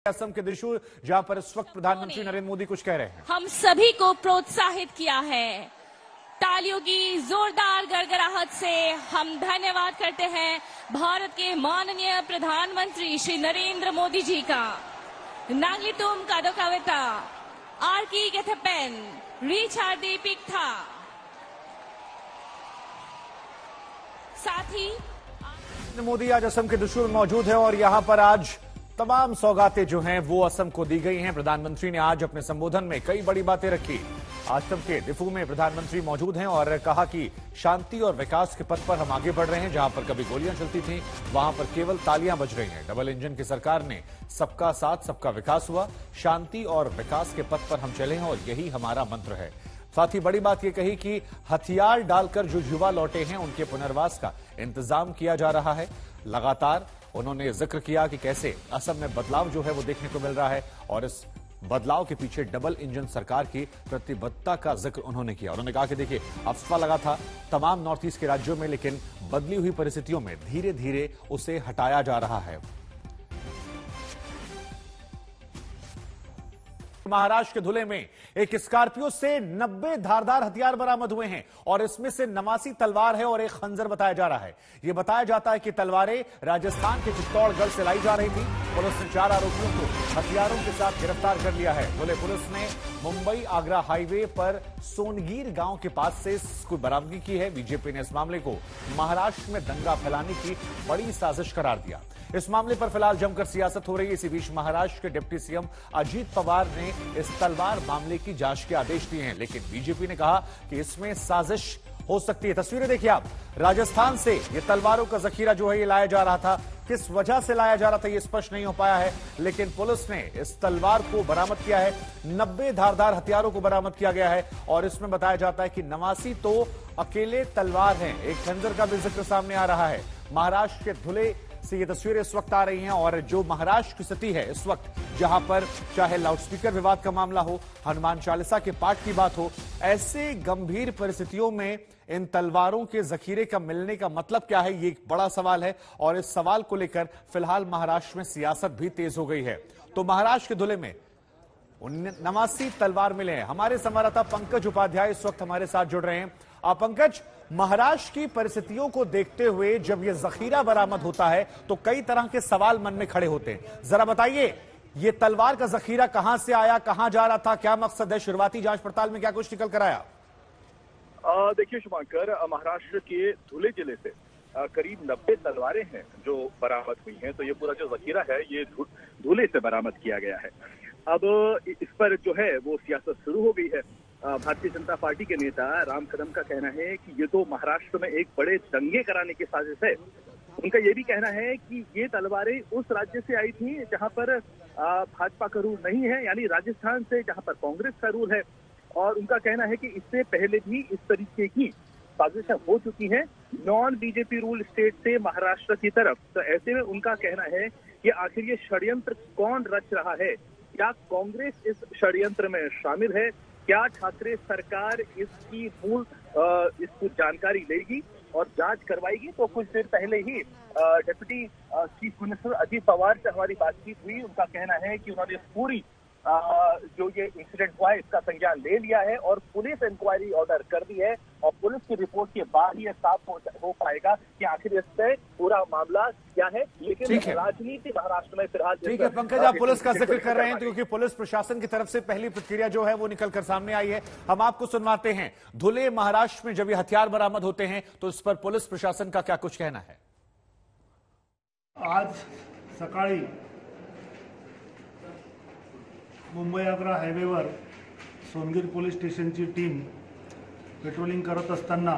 असम के त्रिशूर, जहां पर इस वक्त प्रधानमंत्री नरेंद्र मोदी कुछ कह रहे हैं। हम सभी को प्रोत्साहित किया है। तालियों की जोरदार गड़गड़ाहट से हम धन्यवाद करते हैं भारत के माननीय प्रधानमंत्री श्री नरेंद्र मोदी जी का। नागलितुम कादोकावेता आरकी गेथेपेन रिचार्डी पिक्था। साथ ही मोदी आज असम के त्रिशूर में मौजूद है और यहां पर आज तमाम सौगातें जो हैं वो असम को दी गई हैं। प्रधानमंत्री ने आज अपने संबोधन में कई बड़ी बातें रखी। असम के डिफू में प्रधानमंत्री मौजूद हैं और कहा कि शांति और विकास के पथ पर हम आगे बढ़ रहे हैं। जहां पर कभी गोलियां चलती थीं वहां पर केवल तालियां बज रही हैं। डबल इंजन की सरकार ने सबका साथ सबका विकास हुआ, शांति और विकास के पथ पर हम चले हैं और यही हमारा मंत्र है। साथ ही बड़ी बात यह कही कि हथियार डालकर जो युवा लौटे हैं उनके पुनर्वास का इंतजाम किया जा रहा है। लगातार उन्होंने जिक्र किया कि कैसे असम में बदलाव जो है वो देखने को मिल रहा है और इस बदलाव के पीछे डबल इंजन सरकार की प्रतिबद्धता का जिक्र उन्होंने किया। उन्होंने कहा कि देखिए, अफवाह लगा था तमाम नॉर्थ ईस्ट के राज्यों में, लेकिन बदली हुई परिस्थितियों में धीरे धीरे उसे हटाया जा रहा है। महाराष्ट्र के धुले में एक स्कॉर्पियो से 90 धारदार हथियार बरामद हुए हैं और इसमें से 89 तलवार है और एक खंजर बताया जा रहा है। यह बताया जाता है कि तलवारें राजस्थान के चित्तौड़गढ़ से लाई जा रही थी। पुलिस ने 4 आरोपियों को हथियारों के साथ गिरफ्तार कर लिया है। धुले पुलिस ने मुंबई आगरा हाईवे पर सोनगीर गांव के पास से इसकी बरामदगी की है। बीजेपी ने इस मामले को महाराष्ट्र में दंगा फैलाने की बड़ी साजिश करार दिया। इस मामले पर फिलहाल जमकर सियासत हो रही है। इसी बीच महाराष्ट्र के डिप्टी सीएम अजीत पवार ने इस तलवार मामले की जांच के आदेश दिए हैं, लेकिन बीजेपी ने कहा कि इसमें साजिश हो सकती है। तस्वीरें देखिए आप, राजस्थान से ये तलवारों का जखीरा जो है ये लाया जा रहा था। किस वजह से लाया जा रहा था ये स्पष्ट नहीं हो पाया है, लेकिन पुलिस ने इस तलवार को बरामद किया है। 90 धारदार हथियारों को बरामद किया गया है और इसमें बताया जाता है कि 89 तो अकेले तलवार हैं। एक खंजर का भी जिक्र सामने आ रहा है। महाराष्ट्र के धुले से ये तस्वीरें इस वक्त आ रही हैं और जो महाराष्ट्र की स्थिति है इस वक्त, जहां पर चाहे लाउडस्पीकर विवाद का मामला हो, हनुमान चालीसा के पाठ की बात हो, ऐसे गंभीर परिस्थितियों में इन तलवारों के जखीरे का मिलने का मतलब क्या है, ये एक बड़ा सवाल है और इस सवाल को लेकर फिलहाल महाराष्ट्र में सियासत भी तेज हो गई है। तो महाराष्ट्र के धुले में 89 तलवार मिले हैं। हमारे संवाददाता पंकज उपाध्याय इस वक्त हमारे साथ जुड़ रहे हैं। पंकज, महाराष्ट्र की परिस्थितियों को देखते हुए जब यह जखीरा बरामद होता है तो कई तरह के सवाल मन में खड़े होते हैं। जरा बताइए, ये तलवार का जखीरा कहां से आया, कहां जा रहा था, क्या मकसद है, शुरुआती जांच पड़ताल में क्या कुछ निकल कर आया? देखिए शुभांकर, महाराष्ट्र के धुले जिले से करीब 90 तलवारें हैं जो बरामद हुई हैं। तो ये पूरा जो जखीरा है ये धुले से बरामद किया गया है। अब इस पर जो है वो सियासत शुरू हो गई है। भारतीय जनता पार्टी के नेता राम कदम का कहना है कि ये तो महाराष्ट्र में एक बड़े दंगे कराने की साजिश है। उनका ये भी कहना है कि ये तलवारें उस राज्य से आई थी जहां पर भाजपा का रूल नहीं है, यानी राजस्थान से, जहां पर कांग्रेस का रूल है। और उनका कहना है कि इससे पहले भी इस तरीके की साजिशें हो चुकी हैं नॉन बीजेपी रूल स्टेट से महाराष्ट्र की तरफ। तो ऐसे में उनका कहना है कि आखिर ये षड्यंत्र कौन रच रहा है? क्या कांग्रेस इस षड्यंत्र में शामिल है? क्या ठाकरे सरकार इसकी इसकी जानकारी लेगी और जांच करवाएगी? तो कुछ देर पहले ही deputy chief minister Ajit Pawar से हमारी बातचीत हुई। उनका कहना है कि उन्होंने पूरी जो ये इंसिडेंट हुआ है इसका संज्ञान ले लिया है और पुलिस इंक्वायरी ऑर्डर कर दी है और पुलिस की रिपोर्ट के बाद ही साफ हो पाएगा कि आखिर इससे पूरा मामला क्या है। लेकिन राजनीति महाराष्ट्र में फिलहाल ठीक है पंकज, आप पुलिस का जिक्र कर रहे हैं क्योंकि पुलिस प्रशासन की तरफ से पहली प्रतिक्रिया जो है वो निकलकर सामने आई है। हम आपको सुनवाते हैं। धुले महाराष्ट्र में जब ये हथियार बरामद होते हैं तो इस पर पुलिस प्रशासन का क्या कुछ कहना है? आज सकाळी मुंबई आग्रा हायवेवर सोनगीर पोलीस स्टेशनची टीम पेट्रोलिंग करत असताना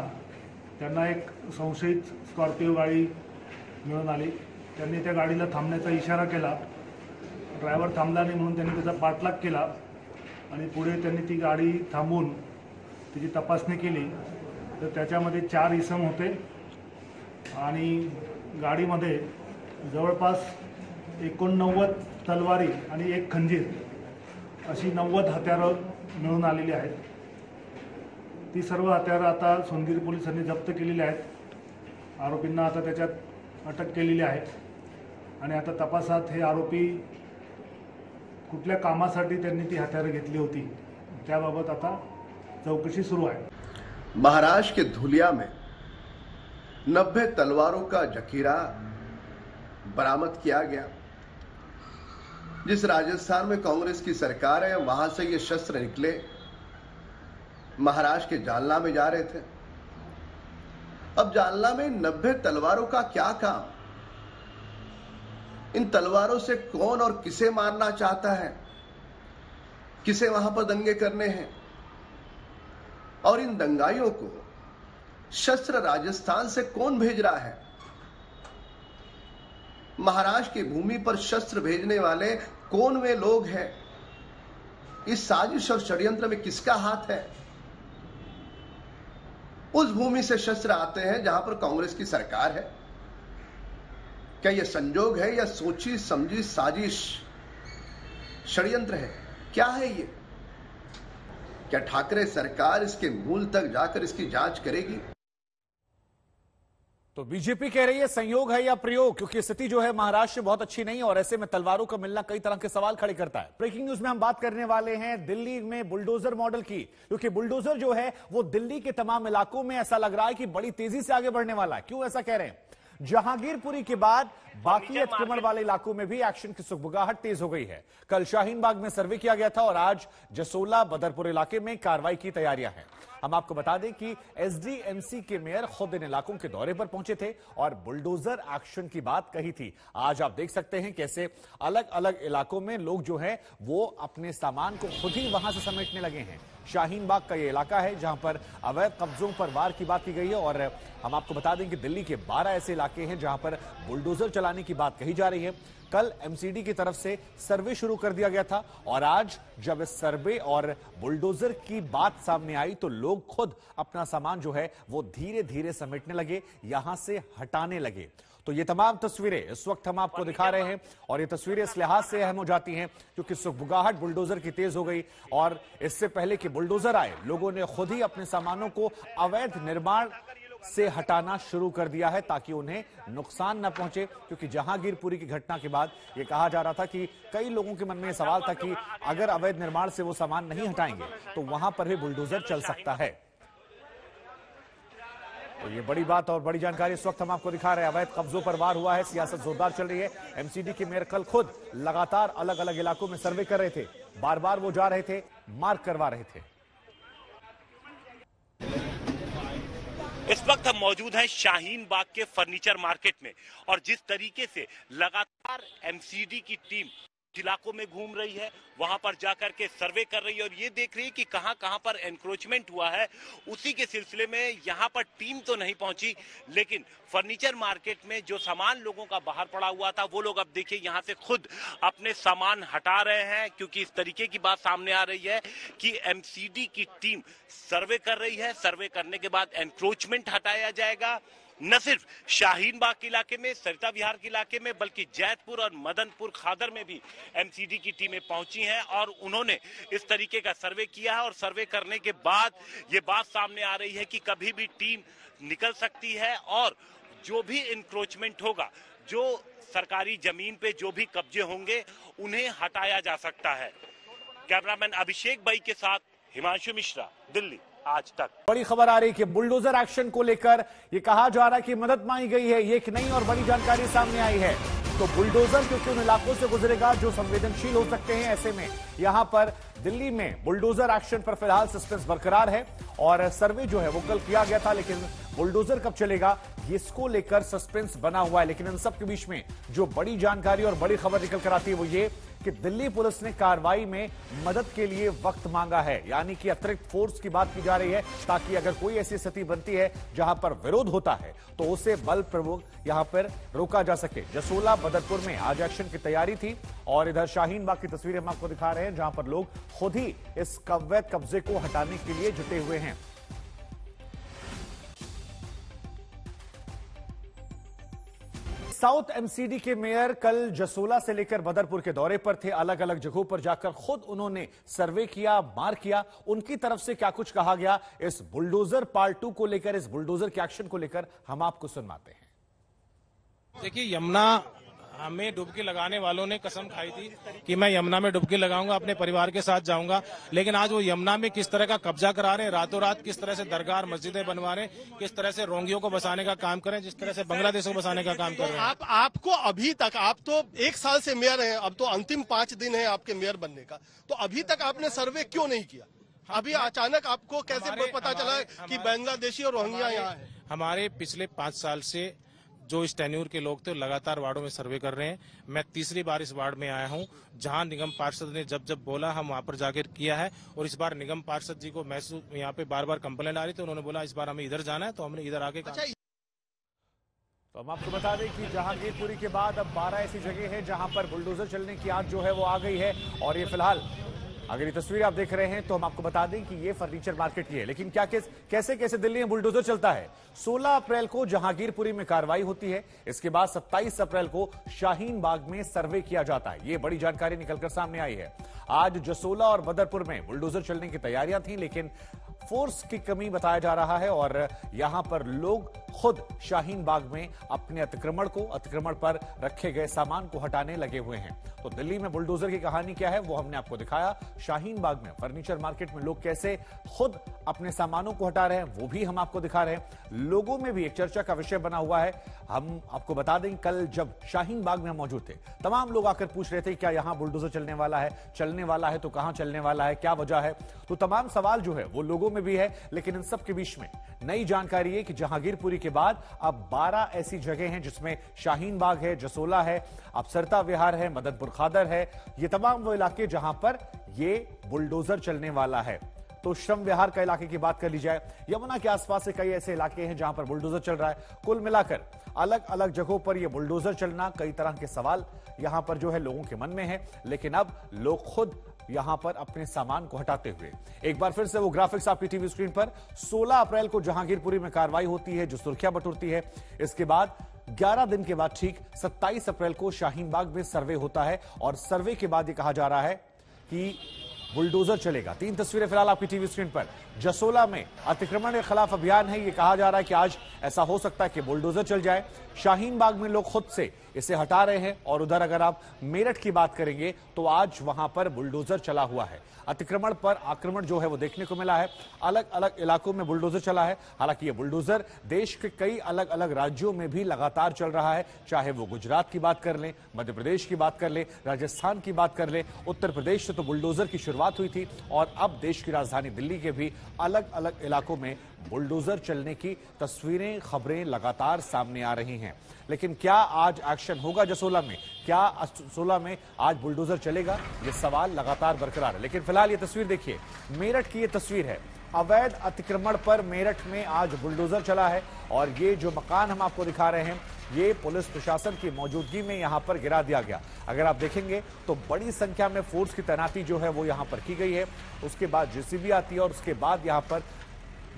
त्यांना एक संशयित स्कॉर्पिओ गाडी मिळून आली। त्यांनी त्या गाडीला थांबण्याचा इशारा केला। ड्रायव्हर थांबला नाही म्हणून त्यांनी त्याचा पाठलाग केला आणि पुढे त्यांनी ती गाडी थांबवून तिची तपासणी केली तर त्याच्यामध्ये 4 इसम होते आणि गाडीमध्ये जवळपास 89 तलवारी आणि एक खंजीर अशी 90 हत्यारं मिळून आलेली आहेत। ती सर्व हत्यारं आता सोनगीर पोलिसांनी जप्त केलेली आहेत। आरोपींना आता त्याच्यात अटक केलेली आहे आणि आता तपासात हे आरोपी कुठल्या कामासाठी त्यांनी ती हत्यारं घेतली होती त्याबाबत आता चौकशी सुरू आहे. महाराष्ट्र के धुलिया में 90 तलवारों का जखीरा बरामद किया गया. जिस राजस्थान में कांग्रेस की सरकार है वहां से ये शस्त्र निकले, महाराष्ट्र के जालना में जा रहे थे. अब जालना में 90 तलवारों का क्या काम? इन तलवारों से कौन और किसे मारना चाहता है? किसे वहां पर दंगे करने हैं? और इन दंगाइयों को शस्त्र राजस्थान से कौन भेज रहा है? महाराष्ट्र की भूमि पर शस्त्र भेजने वाले कौन वे लोग हैं? इस साजिश और षड्यंत्र में किसका हाथ है? उस भूमि से शस्त्र आते हैं जहां पर कांग्रेस की सरकार है. क्या यह संजोग है या सोची समझी साजिश षड्यंत्र है? क्या है ये? क्या ठाकरे सरकार इसके मूल तक जाकर इसकी जांच करेगी? तो बीजेपी कह रही है संयोग है या प्रयोग, क्योंकि स्थिति जो है महाराष्ट्र में बहुत अच्छी नहीं है और ऐसे में तलवारों का मिलना कई तरह के सवाल खड़े करता है. ब्रेकिंग न्यूज में हम बात करने वाले हैं दिल्ली में बुलडोजर मॉडल की, क्योंकि बुलडोजर जो है वो दिल्ली के तमाम इलाकों में ऐसा लग रहा है कि बड़ी तेजी से आगे बढ़ने वाला है. क्यों ऐसा कह रहे हैं? जहांगीरपुरी के बाद बाकी अतिक्रमण वाले इलाकों में भी एक्शन की सुगबुगाहट तेज हो गई है. कल शाहीन बाग में सर्वे किया गया था और आज जसोला बदरपुर इलाके में कार्रवाई की तैयारियां हैं. हम आपको बता दें कि एसडीएमसी के मेयर खुद इन इलाकों के दौरे पर पहुंचे थे और बुलडोजर एक्शन की बात कही थी. आज आप देख सकते हैं कैसे अलग अलग इलाकों में लोग जो है वो अपने सामान को खुद ही वहां से समेटने लगे हैं. शाहीन बाग का ये इलाका है जहां पर अवैध कब्जों पर वार की बात की गई है और हम आपको बता दें कि दिल्ली के 12 ऐसे इलाके हैं जहां पर बुलडोजर चलाने की बात कही जा रही है. कल एमसीडी की तरफ से सर्वे शुरू कर दिया गया था और आज जब इस सर्वे और बुलडोजर की बात सामने आई तो लोग खुद अपना सामान जो है वो धीरे धीरे समेटने लगे, यहां से हटाने लगे. तो ये तमाम तस्वीरें इस वक्त हम आपको दिखा रहे हैं और ये तस्वीरें इस लिहाज से अहम हो जाती हैं क्योंकि सुगबुगाहट बुलडोजर की तेज हो गई और इससे पहले कि बुलडोजर आए लोगों ने खुद ही अपने सामानों को अवैध निर्माण से हटाना शुरू कर दिया है ताकि उन्हें नुकसान न पहुंचे. क्योंकि जहांगीरपुरी की घटना के बाद यह कहा जा रहा था कि कई लोगों के मन में यह सवाल था कि अगर अवैध निर्माण से वो सामान नहीं हटाएंगे तो वहां पर भी बुलडोजर चल सकता है. तो ये बड़ी बात और बड़ी जानकारी इस वक्त हम आपको दिखा रहे हैं. अवैध कब्जों पर वार हुआ है, सियासत जोरदार चल रही है. एमसीडी के मेयर कल खुद लगातार अलग अलग इलाकों में सर्वे कर रहे थे, बार बार वो जा रहे थे, मार्क करवा रहे थे. इस वक्त हम मौजूद हैं शाहीन बाग के फर्नीचर मार्केट में और जिस तरीके से लगातार एमसीडी की टीम इलाकों में घूम रही है, वहां पर जाकर के सर्वे कर रही है और ये देख रही है कि कहां कहां पर एनक्रोचमेंट हुआ है. उसी के सिलसिले में यहां पर टीम तो नहीं पहुंची, लेकिन फर्नीचर मार्केट में जो सामान लोगों का बाहर पड़ा हुआ था वो लोग अब देखिए यहां से खुद अपने सामान हटा रहे हैं. क्योंकि इस तरीके की बात सामने आ रही है कि एमसीडी की टीम सर्वे कर रही है, सर्वे करने के बाद एनक्रोचमेंट हटाया जाएगा. न सिर्फ शाहीन बाग के इलाके में, सरिता विहार के इलाके में, बल्कि जैतपुर और मदनपुर खादर में भी एमसीडी की टीमें पहुंची हैं और उन्होंने इस तरीके का सर्वे किया है. और सर्वे करने के बाद ये बात सामने आ रही है कि कभी भी टीम निकल सकती है और जो भी इंक्रोचमेंट होगा, जो सरकारी जमीन पे जो भी कब्जे होंगे उन्हें हटाया जा सकता है. कैमरामैन अभिषेक भाई के साथ हिमांशु मिश्रा, दिल्ली आज तक. बड़ी खबर आ रही है कि बुलडोजर एक्शन को लेकर ये कहा जा रहा है कि मदद मांगी गई है. ये एक नई और बड़ी जानकारी सामने आई है. तो बुलडोजर क्योंकि उन इलाकों से गुजरेगा जो संवेदनशील हो सकते हैं, ऐसे में यहां पर दिल्ली में बुलडोजर एक्शन पर फिलहाल सस्पेंस बरकरार है और सर्वे जो है वो कल किया गया था, लेकिन बुलडोजर कब चलेगा इसको लेकर सस्पेंस बना हुआ है. लेकिन इन सब के बीच में जो बड़ी जानकारी और बड़ी खबर निकल कर आती है वो ये कि दिल्ली पुलिस ने कार्रवाई में मदद के लिए वक्त मांगा है, यानी कि अतिरिक्त फोर्स की बात की जा रही है ताकि अगर कोई ऐसी स्थिति बनती है जहां पर विरोध होता है तो उसे बलपूर्वक यहां पर रोका जा सके. जसोला बदरपुर में आज एक्शन की तैयारी थी और इधर शाहीन बाग की तस्वीरें हम आपको दिखा रहे हैं जहां पर लोग खुद ही इस अवैध कब्जे को हटाने के लिए जुटे हुए हैं. साउथ एमसीडी के मेयर कल जसोला से लेकर बदरपुर के दौरे पर थे. अलग अलग जगहों पर जाकर खुद उन्होंने सर्वे किया, मार्क किया. उनकी तरफ से क्या कुछ कहा गया इस बुलडोजर पार्ट 2 को लेकर, इस बुलडोजर के एक्शन को लेकर हम आपको सुनवाते हैं. देखिए, यमुना हमें डुबकी लगाने वालों ने कसम खाई थी कि मैं यमुना में डुबकी लगाऊंगा, अपने परिवार के साथ जाऊंगा, लेकिन आज वो यमुना में किस तरह का कब्जा करा रहे हैं, रातों रात किस तरह से दरगाह मस्जिदें बनवा रहे हैं, किस तरह से रोंगियों को बसाने का काम करें, जिस तरह से बांग्लादेश को बसाने का काम कर रहे हैं। आपको अभी तक, आप तो 1 साल से मेयर हैं, अब तो अंतिम 5 दिन है आपके मेयर बनने का, तो अभी तक आपने सर्वे क्यों नहीं किया? अभी अचानक आपको कैसे पता चला कि बांग्लादेशी और रोहिंग्या यहाँ है? हमारे पिछले 5 साल से जो इस टेन्यूर के लोग थे लगातार वार्डों में सर्वे कर रहे हैं। मैं तीसरी बार इस वार्ड में आया हूं, जहां निगम पार्षद ने जब जब बोला हम वहां पर जाकर किया है, और इस बार निगम पार्षद जी को महसूस यहाँ पे बार बार कंप्लेंट आ रही थी, उन्होंने बोला इस बार हमें इधर जाना है, तो हमने इधर आके तो हम आपको बता दें कि जहांगीरपुरी के बाद अब 12 ऐसी जगह है जहां पर बुलडोजर चलने की आग जो है वो आ गई है। और ये फिलहाल अगर ये तस्वीर आप देख रहे हैं तो हम आपको बता दें कि ये फर्नीचर मार्केट की है, लेकिन क्या कैसे कैसे दिल्ली में बुलडोजर चलता है। 16 अप्रैल को जहांगीरपुरी में कार्रवाई होती है, इसके बाद 27 अप्रैल को शाहीन बाग में सर्वे किया जाता है। ये बड़ी जानकारी निकलकर सामने आई है। आज जसोला और बदरपुर में बुलडोजर चलने की तैयारियां थी, लेकिन फोर्स की कमी बताया जा रहा है और यहां पर लोग खुद शाहीन बाग में अपने अतिक्रमण पर रखे गए सामान को हटाने लगे हुए हैं। तो दिल्ली में बुलडोजर की कहानी क्या है वो हमने आपको दिखाया। शाहीन बाग में फर्नीचर मार्केट में लोग कैसे खुद अपने सामानों को हटा रहे हैं वो भी हम आपको दिखा रहे हैं। लोगों में भी एक चर्चा का विषय बना हुआ है। हम आपको बता दें कल जब शाहीन बाग में हम मौजूद थे, तमाम लोग आकर पूछ रहे थे क्या यहां बुलडोजर चलने वाला है तो कहां चलने वाला है, क्या वजह है। तो तमाम सवाल जो है वो लोगों में भी है, लेकिन इन सब के बीच में नई जानकारी है कि जहांगीरपुरी के बाद अब 12 ऐसी जगह हैं जिसमें शाहीन बाग है, जसोला है, अफसरता विहार है, मदनपुर खादर है, ये तमाम वो इलाके जहां पर ये बुलडोजर चलने वाला है। तो श्रम विहार का इलाके की बात कर ली जाए, यमुना के आसपास से कई ऐसे इलाके हैं जहां पर बुलडोजर चल रहा है। कुल मिलाकर अलग अलग जगहों पर यह बुलडोजर चलना, कई तरह के सवाल यहां पर जो है लोगों के मन में है, लेकिन अब लोग खुद यहां पर अपने सामान को हटाते हुए। एक बार फिर से वो ग्राफिक्स आपकी टीवी स्क्रीन पर। 16 अप्रैल को जहांगीरपुरी में कार्रवाई होती है जो सुर्खियां बटोरती है। इसके बाद 11 दिन के बाद ठीक 27 अप्रैल को शाहीन बाग में सर्वे होता है और सर्वे के बाद यह कहा जा रहा है कि बुलडोजर चलेगा। 3 तस्वीरें फिलहाल आपकी टीवी स्क्रीन पर। जसोला में अतिक्रमण के खिलाफ अभियान है, यह कहा जा रहा है कि आज ऐसा हो सकता है कि बुलडोजर चल जाए। शाहीन बाग में लोग खुद से इसे हटा रहे हैं और उधर अगर आप मेरठ की बात करेंगे तो आज वहां पर बुलडोजर चला हुआ है। अतिक्रमण पर आक्रमण जो है वो देखने को मिला है, अलग अलग इलाकों में बुलडोजर चला है। हालांकि ये बुलडोजर देश के कई अलग अलग राज्यों में भी लगातार चल रहा है, चाहे वो गुजरात की बात कर लें, मध्य प्रदेश की बात कर लें, राजस्थान की बात कर लें। उत्तर प्रदेश से तो बुलडोजर की शुरुआत हुई थी और अब देश की राजधानी दिल्ली के भी अलग अलग इलाकों में बुलडोजर चलने की तस्वीरें, खबरें लगातार सामने आ रही हैं। लेकिन क्या आज एक्शन होगा जसोला में? क्या जसोला में आज बुलडोजर चलेगा? ये सवाल लगातार बरकरार है। लेकिन फिलहाल ये तस्वीर देखिए, मेरठ की ये तस्वीर है। अवैध अतिक्रमण पर मेरठ में आज बुलडोजर चला है और ये जो मकान हम आपको दिखा रहे हैं ये पुलिस प्रशासन की मौजूदगी में यहां पर गिरा दिया गया। अगर आप देखेंगे तो बड़ी संख्या में फोर्स की तैनाती जो है वो यहां पर की गई है। उसके बाद जेसीबी आती है और उसके बाद यहां पर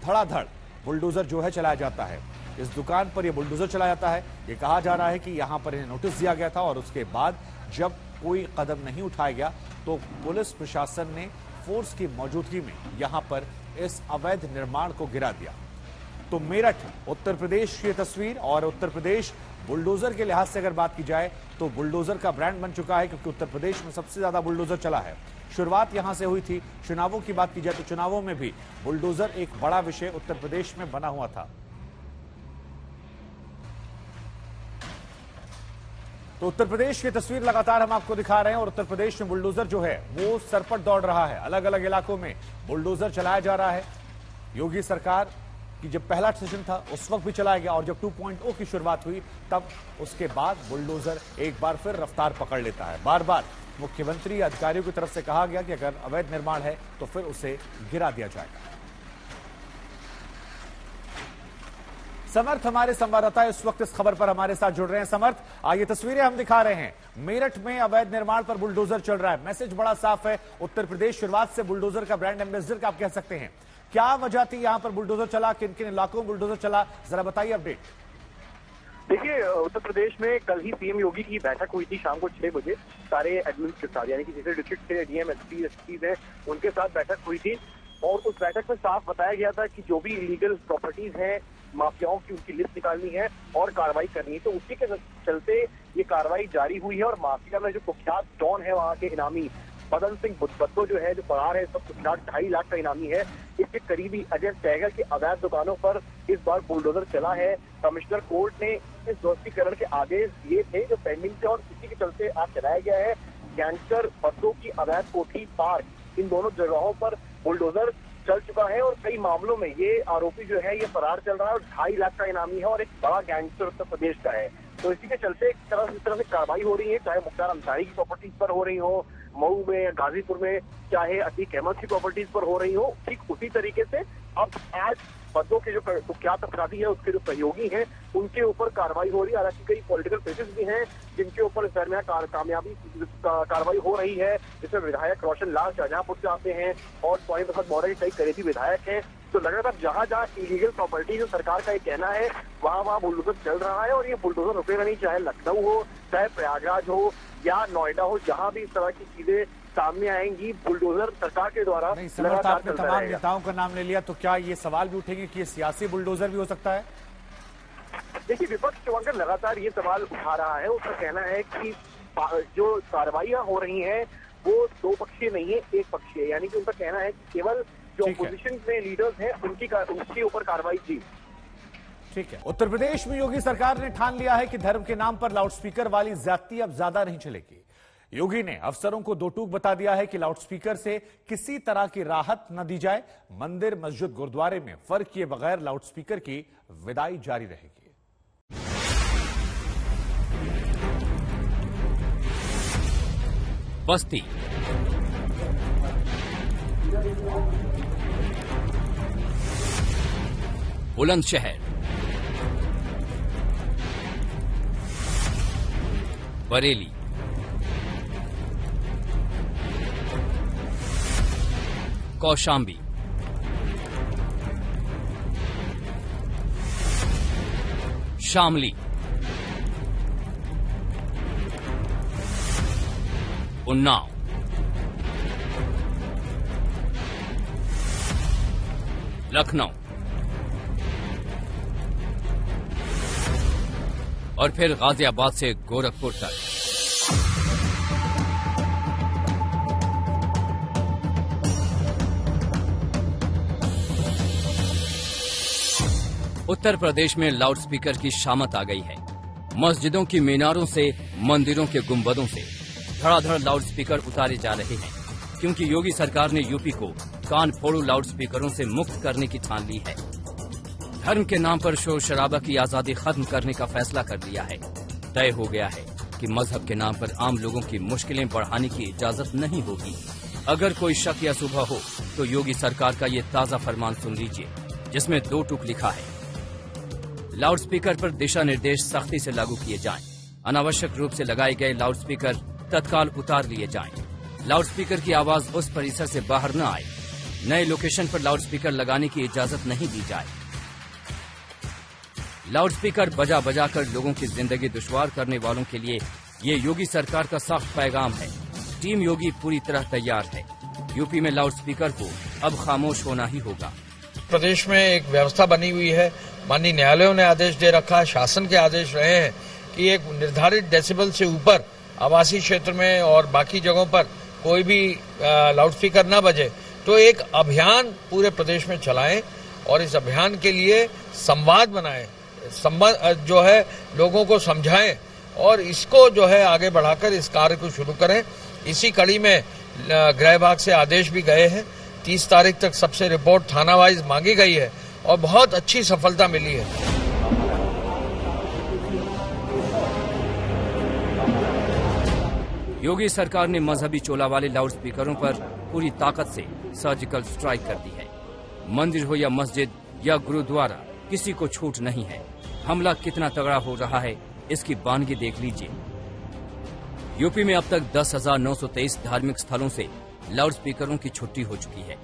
धड़ाधड़ बुलडोजर जो है चलाया जाता है। इस दुकान पर यह बुलडोजर चलाया जाता है। यह कहा जा रहा है कि यहां पर इन्हें नोटिस दिया गया था और उसके बाद जब कोई कदम नहीं उठाया गया तो पुलिस प्रशासन ने फोर्स की मौजूदगी में यहां पर इस अवैध निर्माण को गिरा दिया। तो मेरठ उत्तर प्रदेश की तस्वीर, और उत्तर प्रदेश बुलडोजर के लिहाज से अगर बात की जाए तो बुलडोजर का ब्रांड बन चुका है, क्योंकि उत्तर प्रदेश में सबसे ज्यादा बुलडोजर चला है। शुरुआत यहां से हुई थी। चुनावों की बात की जाए तो चुनावों में भी बुलडोजर एक बड़ा विषय उत्तर प्रदेश में बना हुआ था। तो उत्तर प्रदेश की तस्वीर लगातार हम आपको दिखा रहे हैं और उत्तर प्रदेश में बुलडोजर जो है वो सरपट दौड़ रहा है। अलग अलग इलाकों में बुलडोजर चलाया जा रहा है। योगी सरकार की जब पहला सेशन था उस वक्त भी चलाया गया और जब 2.0 की शुरुआत हुई तब उसके बाद बुलडोजर एक बार फिर रफ्तार पकड़ लेता है। बार बार मुख्यमंत्री अधिकारियों की तरफ से कहा गया कि अगर अवैध निर्माण है तो फिर उसे गिरा दिया जाएगा। समर्थ हमारे संवाददाता इस वक्त इस खबर पर हमारे साथ जुड़ रहे हैं। समर्थ, ये तस्वीरें हम दिखा रहे हैं, मेरठ में अवैध निर्माण पर बुलडोजर चल रहा है। मैसेज बड़ा साफ है, उत्तर प्रदेश शुरुआत से बुलडोजर का ब्रांड एम्बेसडर का आप कह सकते हैं। क्या वजह थी यहां पर बुलडोजर चला, किन किन इलाकों में बुलडोजर चला, जरा बताइए अपडेट। देखिए, उत्तर प्रदेश में कल ही सीएम योगी की बैठक हुई थी शाम को 6 बजे। सारे एडमिन के साथ, यानी कि जैसे डिस्ट्रिक्ट से डीएम, एसपी, एसपीज हैं, उनके साथ बैठक हुई थी और उस बैठक में साफ बताया गया था कि जो भी इलीगल प्रॉपर्टीज हैं माफियाओं की उनकी लिस्ट निकालनी है और कार्रवाई करनी है। तो उसी के चलते ये कार्रवाई जारी हुई है और माफिया में जो कुख्यात डॉन है वहाँ के इनामी मदन सिंह बुद्धो जो है, जो फरार है, सब 2.5 लाख का इनामी है, इसके करीबी अजय सहगल की अवैध दुकानों पर इस बार बुलडोजर चला है। कमिश्नर कोर्ट ने इस ध्वस्तीकरण के आदेश दिए थे जो पेंडिंग थे और इसी के चलते आज चलाया गया है। गैंगस्टर बद्दो की अवैध कोठी पार्क, इन दोनों जगहों पर बुलडोजर चल चुका है और कई मामलों में ये आरोपी जो है ये फरार चल रहा है और 2.5 लाख का इनामी है और एक बड़ा गैंगस्टर उत्तर प्रदेश का है। तो इसी के चलते इस तरह से कार्रवाई हो रही है, चाहे मुख्तार अंसारी की प्रॉपर्टीज पर हो रही हो, मऊ में या गाजीपुर में चाहे अतीक अहमद की प्रॉपर्टीज पर हो रही हो, ठीक उसी तरीके से अब आज बद्दो के जो कुख्यात अपराधी है उसके जो सहयोगी हैं उनके ऊपर कार्रवाई हो रही है। हालांकि कई पॉलिटिकल केसेस भी हैं जिनके ऊपर इस दरमियान कामयाबी कार्रवाई हो रही है, जिसमें विधायक रोशन लाल शाहजहांपुर से आते हैं और स्वामी प्रसाद मौर्य के कई करीबी विधायक हैं। तो लगातार जहां जहां इलीगल प्रॉपर्टी जो सरकार का ये कहना है वहां बुलडोजर चल रहा है और ये बुलडोजर रुकेगा नहीं, चाहे लखनऊ हो, चाहे प्रयागराज हो या नोएडा हो, जहां भी इस तरह की चीजें सामने आएंगी बुलडोजर सरकार के द्वारा। नहीं, समर्थ, आपने तमाम नेताओं का नाम ले लिया, तो क्या ये सवाल भी उठेंगे कि ये सियासी बुलडोजर भी हो सकता है? देखिए, विपक्ष शुभंकर लगातार ये सवाल उठा रहा है। उसका कहना है कि जो कार्रवाइयां हो रही हैं वो 2 पक्षीय नहीं है, 1 पक्षीय, यानी कि उनका कहना है कि केवल जो अपोजिशन में लीडर्स हैं उनके ऊपर कार्रवाई की। ठीक है। उत्तर प्रदेश में योगी सरकार ने ठान लिया है कि धर्म के नाम पर लाउडस्पीकर वाली ज्यादती अब ज्यादा नहीं चलेगी। योगी ने अफसरों को 2 टूक बता दिया है कि लाउडस्पीकर से किसी तरह की राहत न दी जाए। मंदिर, मस्जिद, गुरुद्वारे में फर्क किए बगैर लाउडस्पीकर की विदाई जारी रहेगी। बस्ती, बुलंदशहर, बरेली, कौशाम्बी, शामली, उन्नाव, लखनऊ और फिर गाजियाबाद से गोरखपुर तक। उत्तर प्रदेश में लाउडस्पीकर की शामत आ गई है। मस्जिदों की मीनारों से, मंदिरों के गुंबदों से धड़ाधड़ लाउडस्पीकर उतारे जा रहे हैं, क्योंकि योगी सरकार ने यूपी को कान फोड़ू लाउडस्पीकरों से मुक्त करने की ठान ली है। धर्म के नाम पर शोर शराबा की आजादी खत्म करने का फैसला कर लिया है। तय हो गया है कि मजहब के नाम पर आम लोगों की मुश्किलें बढ़ाने की इजाजत नहीं होगी। अगर कोई शक या शुबह हो तो योगी सरकार का ये ताजा फरमान सुन लीजिए, जिसमें 2 टूक लिखा है। लाउडस्पीकर पर दिशा निर्देश सख्ती से लागू किए जाएं। अनावश्यक रूप से लगाए गए लाउडस्पीकर तत्काल उतार लिए जाएं। लाउडस्पीकर की आवाज उस परिसर से बाहर न आए। नए लोकेशन पर लाउडस्पीकर लगाने की इजाजत नहीं दी जाए। लाउडस्पीकर बजा बजा कर लोगों की जिंदगी दुश्वार करने वालों के लिए ये योगी सरकार का सख्त पैगाम है। टीम योगी पूरी तरह तैयार है। यूपी में लाउडस्पीकर को अब खामोश होना ही होगा। प्रदेश में एक व्यवस्था बनी हुई है। माननीय न्यायालयों ने आदेश दे रखा है, शासन के आदेश रहे हैं कि एक निर्धारित डेसिबल से ऊपर आवासीय क्षेत्र में और बाकी जगहों पर कोई भी लाउडस्पीकर न बजे। तो एक अभियान पूरे प्रदेश में चलाएं और इस अभियान के लिए संवाद बनाएं, जो है लोगों को समझाएं और इसको जो है आगे बढ़ाकर इस कार्य को शुरू करें। इसी कड़ी में गृह विभाग से आदेश भी गए हैं। 30 तारीख तक सबसे रिपोर्ट थाना वाइज मांगी गई है और बहुत अच्छी सफलता मिली है। योगी सरकार ने मजहबी चोला वाले लाउडस्पीकरों पर पूरी ताकत से सर्जिकल स्ट्राइक कर दी है। मंदिर हो या मस्जिद या गुरुद्वारा, किसी को छूट नहीं है। हमला कितना तगड़ा हो रहा है, इसकी बानगी देख लीजिए। यूपी में अब तक 10,923 धार्मिक स्थलों से लाउडस्पीकरों की छुट्टी हो चुकी है।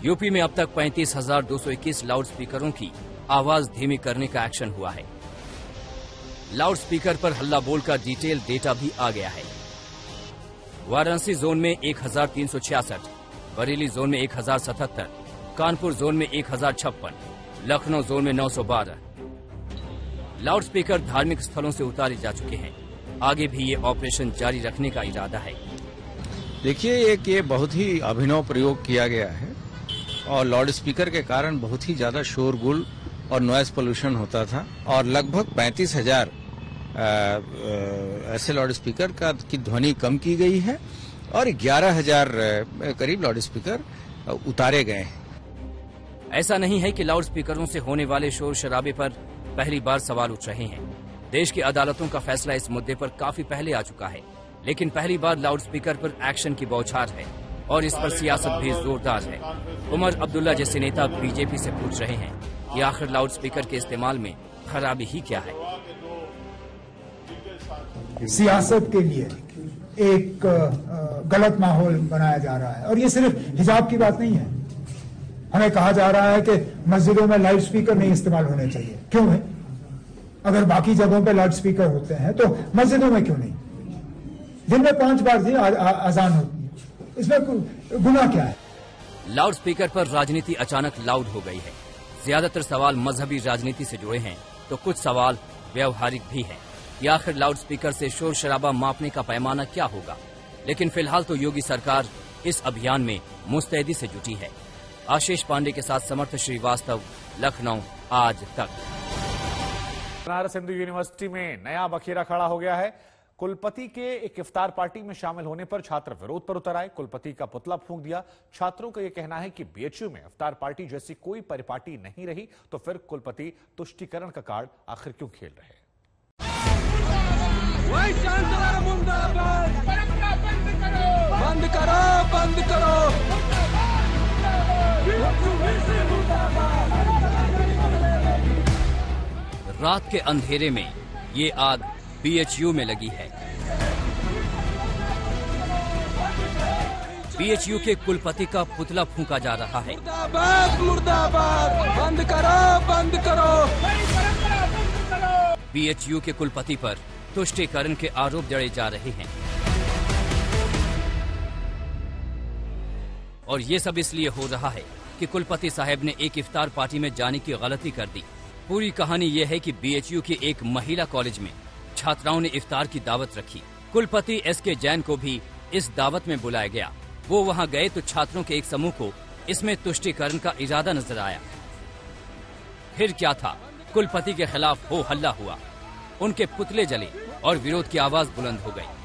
यूपी में अब तक 35,221 लाउडस्पीकरों की आवाज धीमी करने का एक्शन हुआ है। लाउडस्पीकर पर हल्ला बोल का डिटेल डेटा भी आ गया है। वाराणसी जोन में 1,366, बरेली जोन में 1,077, कानपुर जोन में 1,056, लखनऊ जोन में 912, लाउडस्पीकर धार्मिक स्थलों से उतारे जा चुके हैं। आगे भी ये ऑपरेशन जारी रखने का इरादा है। देखिए, एक ये बहुत ही अभिनव प्रयोग किया गया है और लाउड स्पीकर के कारण बहुत ही ज्यादा शोरगुल और नॉइज पोल्यूशन होता था और लगभग 35,000 ऐसे लाउड स्पीकर की ध्वनि कम की गई है और 11,000 करीब लाउड स्पीकर उतारे गए हैं। ऐसा नहीं है कि लाउड स्पीकरों से होने वाले शोर शराबे पर पहली बार सवाल उठ रहे हैं। देश की अदालतों का फैसला इस मुद्दे पर काफी पहले आ चुका है, लेकिन पहली बार लाउड स्पीकर पर एक्शन की बौछार है और इस पर सियासत भी जोरदार है। उमर अब्दुल्ला जैसे नेता बीजेपी से पूछ रहे हैं कि आखिर लाउड स्पीकर के इस्तेमाल में खराबी ही क्या है। सियासत के लिए एक गलत माहौल बनाया जा रहा है और ये सिर्फ हिजाब की बात नहीं है। हमें कहा जा रहा है कि मस्जिदों में लाउड स्पीकर नहीं इस्तेमाल होने चाहिए। क्यों है? अगर बाकी जगहों पे लाउड स्पीकर होते हैं तो मस्जिदों में क्यों नहीं? दिन में 5 बार ही अजान होती है, इसमें गुनाह क्या है? लाउड स्पीकर पर राजनीति अचानक लाउड हो गई है। ज्यादातर सवाल मजहबी राजनीति से जुड़े हैं तो कुछ सवाल व्यवहारिक भी हैं कि आखिर लाउड स्पीकर से शोर शराबा मापने का पैमाना क्या होगा। लेकिन फिलहाल तो योगी सरकार इस अभियान में मुस्तैदी से जुटी है। आशीष पांडे के साथ समर्थ श्रीवास्तव, लखनऊ, आज तक। बनारस हिंदू यूनिवर्सिटी में नया बखेरा खड़ा हो गया है। कुलपति के एक इफ्तार पार्टी में शामिल होने पर छात्र विरोध पर उतर आए, कुलपति का पुतला फूंक दिया। छात्रों का यह कहना है कि बीएचयू में इफ्तार पार्टी जैसी कोई परिपाटी नहीं रही, तो फिर कुलपति तुष्टीकरण का कार्ड आखिर क्यों खेल रहे हैं? बंद करो, बंद करो। रात के अंधेरे में ये आग बीएचयू में लगी है। बीएचयू के कुलपति का पुतला फूंका जा रहा है। मुर्दाबाद, मुर्दाबाद, बंद करो, बंद करो। बीएचयू के कुलपति पर तुष्टीकरण के आरोप जड़े जा रहे हैं और ये सब इसलिए हो रहा है कि कुलपति साहब ने एक इफ्तार पार्टी में जाने की गलती कर दी। पूरी कहानी ये है कि बीएचयू के एक महिला कॉलेज में छात्राओं ने इफ्तार की दावत रखी। कुलपति एसके जैन को भी इस दावत में बुलाया गया। वो वहां गए तो छात्रों के एक समूह को इसमें तुष्टीकरण का इरादा नजर आया। फिर क्या था, कुलपति के खिलाफ हो हल्ला हुआ, उनके पुतले जले और विरोध की आवाज बुलंद हो गई।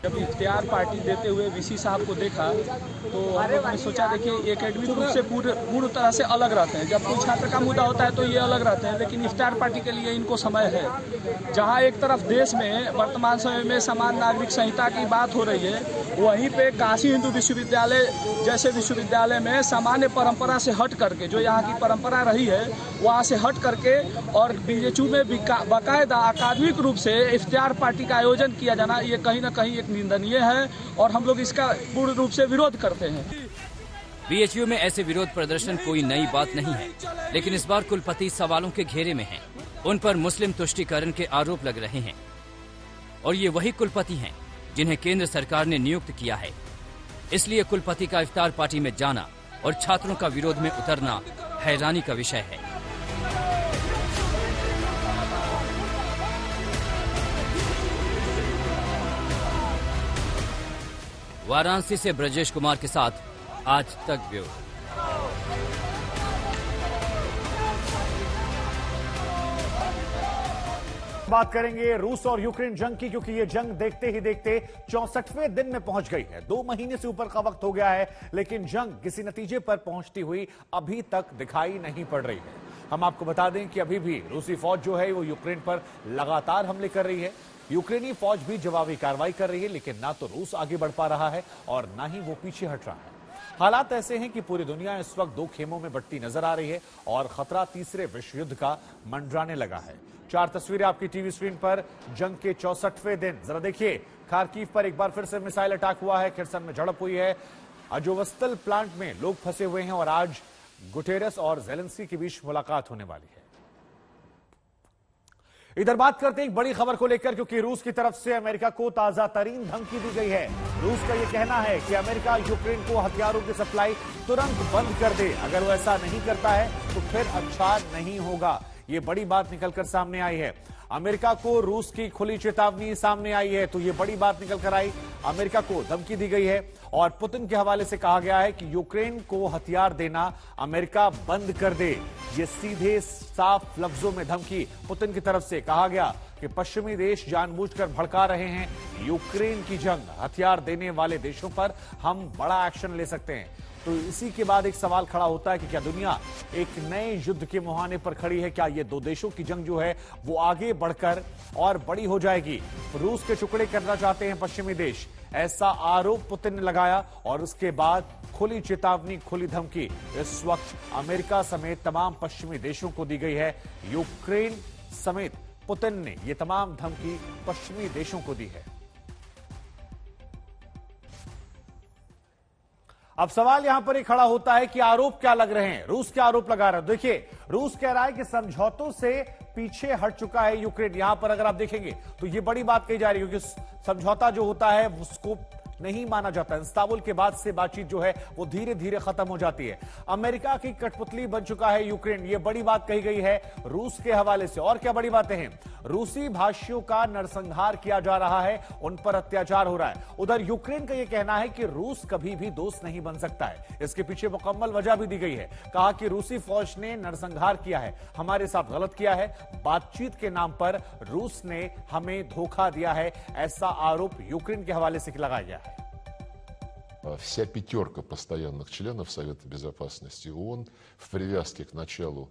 जब इफ्तियार पार्टी देते हुए वीसी साहब को देखा तो हम लोग ने सोचा, देखिए एकेडमिक रूप से पूर्ण तरह से अलग रहते हैं। जब कोई छात्र का मुद्दा होता है तो ये अलग रहते हैं, लेकिन इफ्तियार पार्टी के लिए इनको समय है। जहां एक तरफ देश में वर्तमान समय में समान नागरिक संहिता की बात हो रही है, वहीं पे काशी हिंदू विश्वविद्यालय जैसे विश्वविद्यालय में सामान्य परंपरा से हट करके, जो यहाँ की परंपरा रही है वहाँ से हट करके और बीएचयू में बाकायदा अकादमिक रूप से इफ्तियार पार्टी का आयोजन किया जाना, ये कहीं न कहीं एक निंदनीय है और हम लोग इसका पूर्ण रूप से विरोध करते हैं। बीएचयू में ऐसे विरोध प्रदर्शन कोई नई बात नहीं है, लेकिन इस बार कुलपति सवालों के घेरे में हैं। उन पर मुस्लिम तुष्टीकरण के आरोप लग रहे हैं और ये वही कुलपति हैं जिन्हें केंद्र सरकार ने नियुक्त किया है। इसलिए कुलपति का इफ्तार पार्टी में जाना और छात्रों का विरोध में उतरना हैरानी का विषय है। वाराणसी से ब्रजेश कुमार के साथ आज तक ब्यूरो। बात करेंगे रूस और यूक्रेन जंग की, क्योंकि ये जंग देखते ही देखते 64वें दिन में पहुंच गई है। 2 महीने से ऊपर का वक्त हो गया है, लेकिन जंग किसी नतीजे पर पहुंचती हुई अभी तक दिखाई नहीं पड़ रही है। हम आपको बता दें कि अभी भी रूसी फौज जो है वो यूक्रेन पर लगातार हमले कर रही है। यूक्रेनी फौज भी जवाबी कार्रवाई कर रही है, लेकिन ना तो रूस आगे बढ़ पा रहा है और ना ही वो पीछे हट रहा है। हालात ऐसे हैं कि पूरी दुनिया इस वक्त 2 खेमों में बंटती नजर आ रही है और खतरा तीसरे विश्व युद्ध का मंडराने लगा है। 4 तस्वीरें आपकी टीवी स्क्रीन पर। जंग के 64वें दिन, जरा देखिए, खार्किव पर एक बार फिर से मिसाइल अटैक हुआ है, खिरसन में झड़प हुई है, अजोवस्तल प्लांट में लोग फंसे हुए हैं और आज गुटेरस और ज़ेलेंस्की के बीच मुलाकात होने वाली है। इधर बात करते हैं एक बड़ी खबर को लेकर, क्योंकि रूस की तरफ से अमेरिका को ताजा तरीन धमकी दी गई है। रूस का यह कहना है कि अमेरिका यूक्रेन को हथियारों की सप्लाई तुरंत बंद कर दे। अगर वो ऐसा नहीं करता है तो फिर अच्छा नहीं होगा। ये बड़ी बात निकलकर सामने आई है। अमेरिका को रूस की खुली चेतावनी सामने आई है, तो ये बड़ी बात निकल कर आई। अमेरिका को धमकी दी गई है और पुतिन के हवाले से कहा गया है कि यूक्रेन को हथियार देना अमेरिका बंद कर दे। ये सीधे साफ लफ्जों में धमकी पुतिन की तरफ से कहा गया कि पश्चिमी देश जानबूझकर भड़का रहे हैं यूक्रेन की जंग, हथियार देने वाले देशों पर हम बड़ा एक्शन ले सकते हैं। तो इसी के बाद एक सवाल खड़ा होता है कि क्या दुनिया एक नए युद्ध के मुहाने पर खड़ी है? क्या ये दो देशों की जंग जो है वो आगे बढ़कर और बड़ी हो जाएगी? रूस के टुकड़े करना चाहते हैं पश्चिमी देश, ऐसा आरोप पुतिन ने लगाया और उसके बाद खुली चेतावनी, खुली धमकी इस वक्त अमेरिका समेत तमाम पश्चिमी देशों को दी गई है। यूक्रेन समेत पुतिन ने ये तमाम धमकी पश्चिमी देशों को दी है। अब सवाल यहां पर ही खड़ा होता है कि आरोप क्या लग रहे हैं? रूस के आरोप लगा रहा है। देखिए, रूस कह रहा है कि समझौतों से पीछे हट चुका है यूक्रेन। यहां पर अगर आप देखेंगे तो ये बड़ी बात कही जा रही है, क्योंकि समझौता जो होता है उसको नहीं माना जाता। इस्तांबुल के बाद से बातचीत जो है वो धीरे धीरे खत्म हो जाती है। अमेरिका की कठपुतली बन चुका है यूक्रेन, ये बड़ी बात कही गई है रूस के हवाले से। और क्या बड़ी बातें हैं? रूसी भाषियों का नरसंहार किया जा रहा है, उन पर अत्याचार हो रहा है। उधर यूक्रेन का यह कहना है कि रूस कभी भी दोस्त नहीं बन सकता है। इसके पीछे मुकम्मल वजह भी दी गई है। कहा कि रूसी फौज ने नरसंहार किया है, हमारे साथ गलत किया है, बातचीत के नाम पर रूस ने हमें धोखा दिया है, ऐसा आरोप यूक्रेन के हवाले से लगाया गया है। Вся пятерка постоянных членов Совета Безопасности ООН в привязке к началу,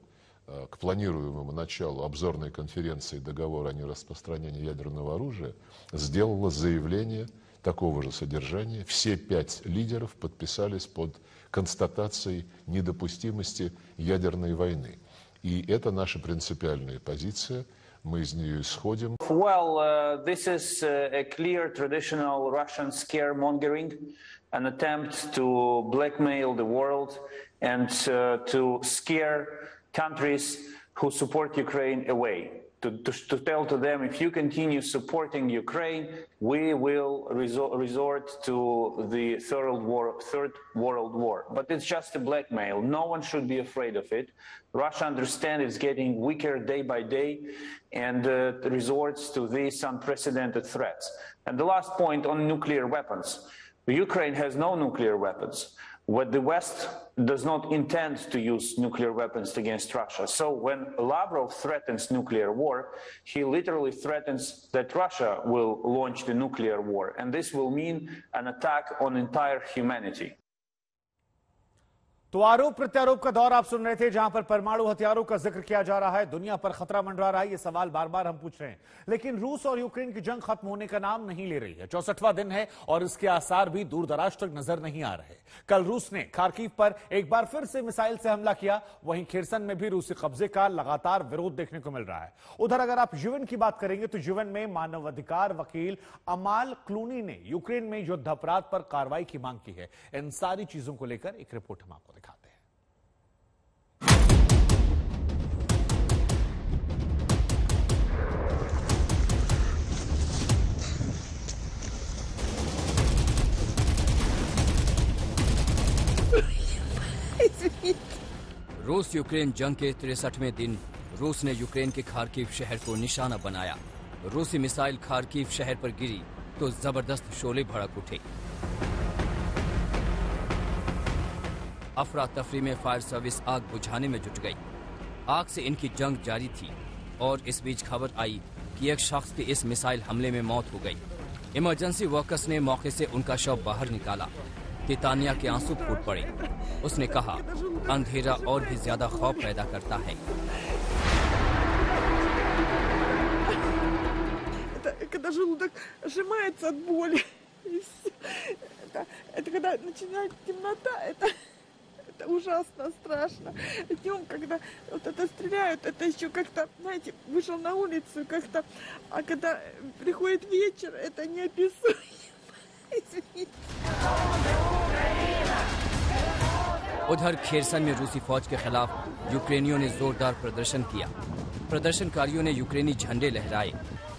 к планируемому началу обзорной конференции договора о нераспространении ядерного оружия сделала заявление такого же содержания. Все 5 лидеров подписались под констатацией недопустимости ядерной войны. И это наша принципиальная позиция. Мы из нее исходим. Well, this is a clear traditional Russian scaremongering, an attempt to blackmail the world and to scare countries who support Ukraine away. To tell to them, if you continue supporting Ukraine, we will resort to the Third World War. But it's just a blackmail. No one should be afraid of it. Russia understands it's getting weaker day by day and resorts to these unprecedented threats. And the last point on nuclear weapons. Ukraine has no nuclear weapons. What the West does not intend to use nuclear weapons against Russia. So when Lavrov threatens nuclear war, he literally threatens that Russia will launch the nuclear war. And this will mean an attack on entire humanity. तो आरोप प्रत्यारोप का दौर आप सुन रहे थे, जहां पर परमाणु हथियारों का जिक्र किया जा रहा है, दुनिया पर खतरा मंडरा रहा है। ये सवाल बार बार हम पूछ रहे हैं, लेकिन रूस और यूक्रेन की जंग खत्म होने का नाम नहीं ले रही है। 64वां दिन है और इसके आसार भी दूर दराज तक नजर नहीं आ रहे। कल रूस ने खार्किव पर एक बार फिर से मिसाइल से हमला किया, वहीं खेरसन में भी रूसी कब्जे का लगातार विरोध देखने को मिल रहा है। उधर अगर आप यूएन की बात करेंगे तो यूएन में मानवाधिकार वकील अमाल क्लूनी ने यूक्रेन में युद्ध अपराध पर कार्रवाई की मांग की है। इन सारी चीजों को लेकर एक रिपोर्ट हम आपको दिखाते हैं। रूस यूक्रेन जंग के 63वें दिन रूस ने यूक्रेन के खार्किव शहर को निशाना बनाया। रूसी मिसाइल खार्किव शहर पर गिरी तो जबरदस्त शोले भड़क उठे। अफरा तफरी में फायर सर्विस आग बुझाने में जुट गई। आग से इनकी जंग जारी थी और इस बीच खबर आई कि एक शख्स की इस मिसाइल हमले में मौत हो गई। इमरजेंसी वर्कर्स ने मौके से उनका शव बाहर निकाला। तितानिया के आंसू फूट पड़े। उसने कहा, अंधेरा और भी ज्यादा खौफ पैदा करता है। Когда желудок сжимается от боли, это когда начинает темнота, это ужасно страшно. Днем, когда вот это стреляют, это еще как-то, знаете, вышел на улицу как-то, а когда приходит вечер, это неописуемо. उधर खेरसन में रूसी फौज के खिलाफ यूक्रेनियों ने जोरदार प्रदर्शन किया। प्रदर्शनकारियों ने यूक्रेनी झंडे लहराए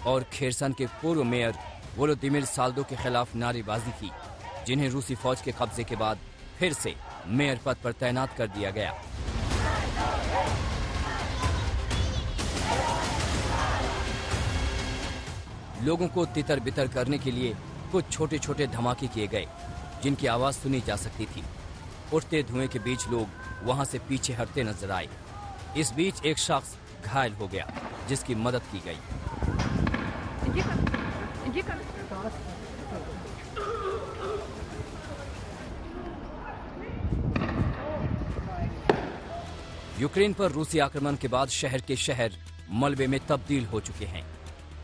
और खेरसन के पूर्व मेयर वोलोदिमिर साल्दो के खिलाफ नारेबाजी की, जिन्हें रूसी फौज के कब्जे के बाद फिर से मेयर पद पर तैनात कर दिया गया। लोगों को तितर बितर करने के लिए कुछ छोटे छोटे धमाके किए गए जिनकी आवाज सुनी जा सकती थी। उठते धुएं के बीच लोग वहां से पीछे हटते नजर आए। इस बीच एक शख्स घायल हो गया जिसकी मदद की गई। यूक्रेन पर रूसी आक्रमण के बाद शहर के शहर मलबे में तब्दील हो चुके हैं।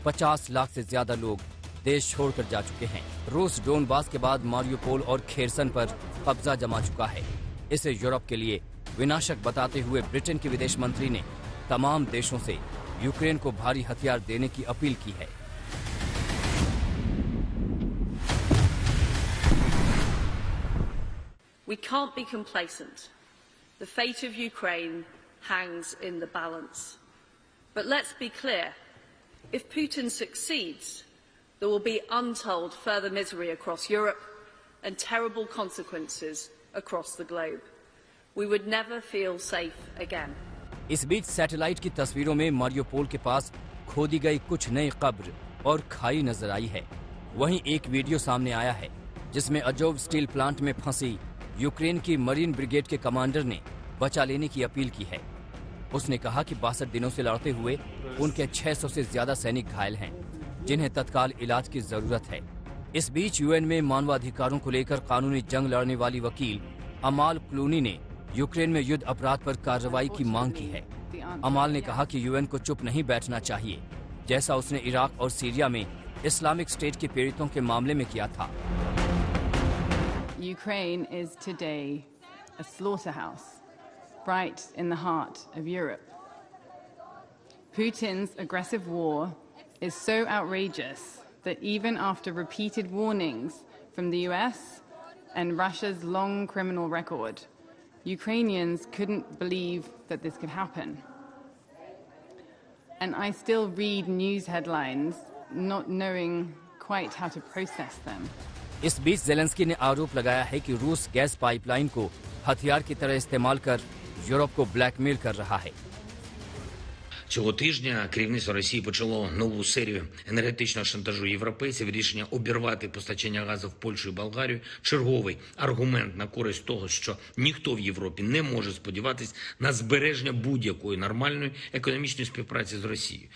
50 लाख से ज्यादा लोग देश छोड़कर जा चुके हैं। रूस डोनबास के बाद मारियोपोल और खेरसन पर कब्जा जमा चुका है। इसे यूरोप के लिए विनाशक बताते हुए ब्रिटेन के विदेश मंत्री ने तमाम देशों से यूक्रेन को भारी हथियार देने की अपील की है। We can't be complacent. The fate of Ukraine hangs in the balance. But let's be clear, if Putin succeeds, there will be untold further misery across Europe and terrible consequences across the globe. We would never feel safe again. इस बीच satellite की तस्वीरों में Mariupol के पास खोदी गई कुछ नई कब्र और खाई नजर आई है। वहीं एक वीडियो सामने आया है जिसमें अजोव स्टील प्लांट में फंसी यूक्रेन की मरीन ब्रिगेड के कमांडर ने बचा लेने की अपील की है। उसने कहा कि 62 दिनों से लड़ते हुए उनके 600 से ज्यादा सैनिक घायल हैं जिन्हें तत्काल इलाज की जरूरत है। इस बीच यूएन में मानवाधिकारों को लेकर कानूनी जंग लड़ने वाली वकील अमाल क्लूनी ने यूक्रेन में युद्ध अपराध पर कार्रवाई की मांग की है। अमाल ने कहा कि यूएन को चुप नहीं बैठना चाहिए, जैसा उसने इराक और सीरिया में इस्लामिक स्टेट के पीड़ितों के मामले में किया था। Ukraine is today a slaughterhouse, right in the heart of Europe. Putin's aggressive war is so outrageous that even after repeated warnings from the US and Russia's long criminal record, Ukrainians couldn't believe that this could happen. And I still read news headlines not knowing quite how to process them. इस बीच Zelensky ने आरोप लगाया है कि रूस gas pipeline को हथियार की तरह इस्तेमाल कर यूरोप को ब्लैकमेल कर रहा है। Цього тижня керівництво Росії почало нову серію енергетичного шантажу європейців. Рішення обірвати постачання газу в Польщу і Болгарію – черговий аргумент на користь того, що ніхто в Європі не може сподіватись на збереження будь-якої нормальної економічної співпраці з Росією.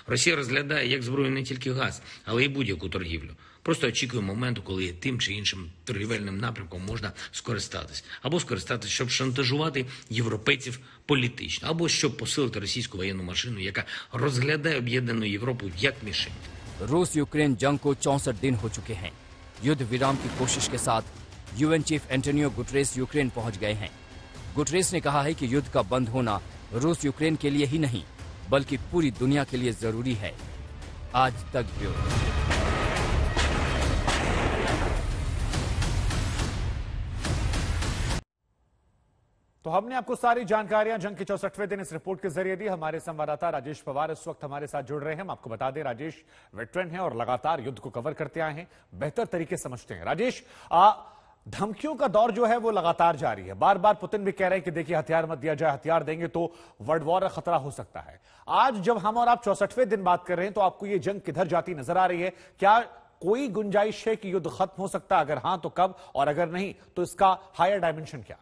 Росія розглядає як зброю не тільки газ, але й будь-яку торгівлю. Просто очікує моменту, коли тим чи іншим торгівельним напрямком можна скористатись. Або скористатись, щоб шантажувати європейців політично. Або щоб посилити російську воєнну машину, яка розглядає об'єднану Європу як мішень. रूस यूक्रेन जंग को 64 दिन हो चुके हैं। युद्ध विराम की कोशिश के साथ UN chief Antonio Guterres Ukraine पहुंच गए हैं। गुटरेस ने कहा है कि युद्ध का बंद होना रूस यूक्रेन के लिए ही नहीं बल्कि पूरी दुनिया के लिए जरूरी है। आज तक ब्यूरो। तो हमने आपको सारी जानकारियां जंग के 64वें दिन इस रिपोर्ट के जरिए दी। हमारे संवाददाता राजेश पवार इस वक्त हमारे साथ जुड़ रहे हैं। हम आपको बता दें, राजेश वेटरन है और लगातार युद्ध को कवर करते आए हैं, बेहतर तरीके समझते हैं। राजेश, धमकियों का दौर जो है वो लगातार जारी है। बार बार पुतिन भी कह रहे हैं कि देखिए हथियार मत दिया जाए, हथियार देंगे तो वर्ल्ड वॉर का खतरा हो सकता है। आज जब हम और आप 64वें दिन बात कर रहे हैं तो आपको ये जंग किधर जाती नजर आ रही है? क्या कोई गुंजाइश है कि युद्ध खत्म हो सकता है? अगर हां तो कब, और अगर नहीं तो इसका हायर डायमेंशन क्या?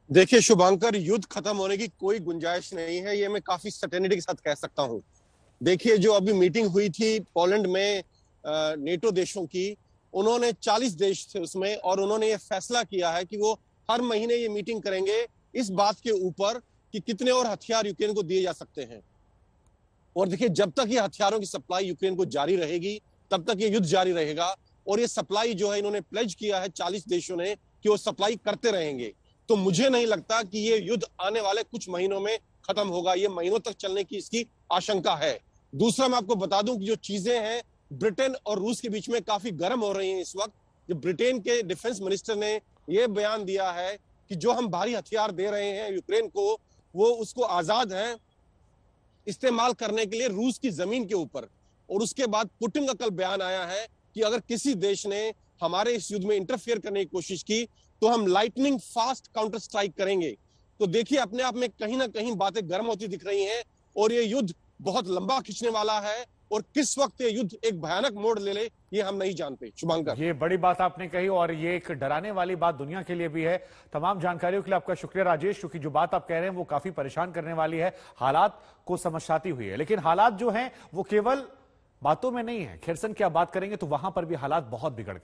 देखिए शुभांकर, युद्ध खत्म होने की कोई गुंजाइश नहीं है, ये मैं काफी सर्टेनिटी के साथ कह सकता हूं। देखिए, जो अभी मीटिंग हुई थी पोलैंड में नेटो देशों की, उन्होंने 40 देश थे उसमें, और उन्होंने ये फैसला किया है कि वो हर महीने ये मीटिंग करेंगे इस बात के ऊपर कि कितने और हथियार यूक्रेन को दिए जा सकते हैं। और देखिए, जब तक ये हथियारों की सप्लाई यूक्रेन को जारी रहेगी तब तक ये युद्ध जारी रहेगा। और ये सप्लाई जो है, इन्होंने प्लेज किया है 40 देशों ने कि वो सप्लाई करते रहेंगे। तो मुझे नहीं लगता कि ये युद्ध आने वाले कुछ महीनों में खत्म होगा, ये महीनों तक चलने की इसकी आशंका है। दूसरा, मैं आपको बता दूं कि जो चीजें हैं ब्रिटेन और रूस के बीच में काफी गर्म हो रही हैं इस वक्त। जो ब्रिटेन के डिफेंस मिनिस्टर ने यह बयान दिया है कि जो हम भारी हथियार दे रहे हैं यूक्रेन को, वो उसको आजाद है इस्तेमाल करने के लिए रूस की जमीन के ऊपर। और उसके बाद पुतिन का कल बयान आया है कि अगर किसी देश ने हमारे इस युद्ध में इंटरफेयर करने की कोशिश की तो हम लाइटनिंग फास्ट काउंटर स्ट्राइक करेंगे। तो देखिए, अपने आप में कहीं ना कहीं बातें गर्म होती दिख रही हैं और ये युद्ध बहुत लंबा खींचने वाला है। और किस वक्त ये युद्ध एक भयानक मोड़ ले ले ये हम नहीं जानते। शुभंकर, ये बड़ी बात आपने कही और ये एक डराने वाली बात दुनिया के लिए भी है। तमाम जानकारियों के लिए आपका शुक्रिया राजेश, क्योंकि जो बात आप कह रहे हैं वो काफी परेशान करने वाली है, हालात को समझाती हुई है। लेकिन हालात जो हैं वो केवल बातों में नहीं है। खैरसन की आप बात करेंगे तो वहां पर भी हालात बहुत बिगड़ गए।